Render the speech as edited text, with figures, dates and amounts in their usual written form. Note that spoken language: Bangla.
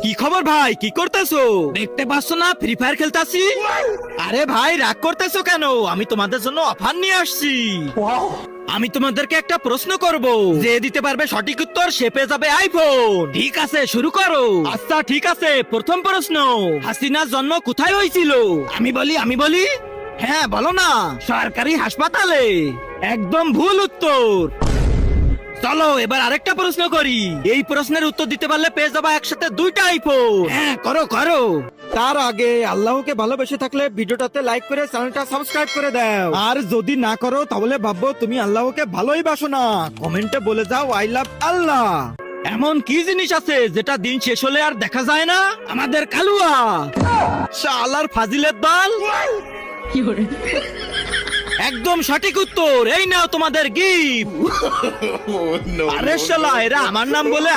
কি খবর ভাই, কি করতেছো? দেখতে পাচ্ছ না ফ্রি ফায়ার খেলতাছি। আরে ভাই রাগ করতেছো কেন? আমি তোমাদের জন্য অফার নিয়ে আসছি। আমি তোমাদেরকে একটা প্রশ্ন করব, যে দিতে পারবে সঠিক উত্তর সে পেয়ে যাবে আইফোন। ঠিক আছে শুরু করো। আচ্ছা ঠিক আছে, প্রথম প্রশ্ন, হাসিনার জন্ম কোথায় হয়েছিল? আমি বলি হ্যাঁ বলো না। সরকারি হাসপাতালে। একদম ভুল উত্তর। চলো এবার আরেকটা প্রশ্ন করি। এই প্রশ্নের উত্তর দিতে পারলে পেয়ে যাবা একসাথে 2টা আইফোন। হ্যাঁ করো করো। তার আগে আল্লাহকে ভালোবেসে থাকলে ভিডিওটাতে লাইক করে চ্যানেলটা সাবস্ক্রাইব করে দাও। আর যদি না করো তাহলে ভাববো তুমি আল্লাহকে ভালোই বাসো না। কমেন্টে বলে যাও আই লাভ আল্লাহ। এমন কি জিনিস আছে যেটা দিন শেষ হলে আর দেখা যায় না? আমাদের কালুয়া। শালার ফাজিলের দল। একদম সঠিক উত্তর। এই নাও তোমাদের গিফট। আরে শালা, এরা আমার নাম বলে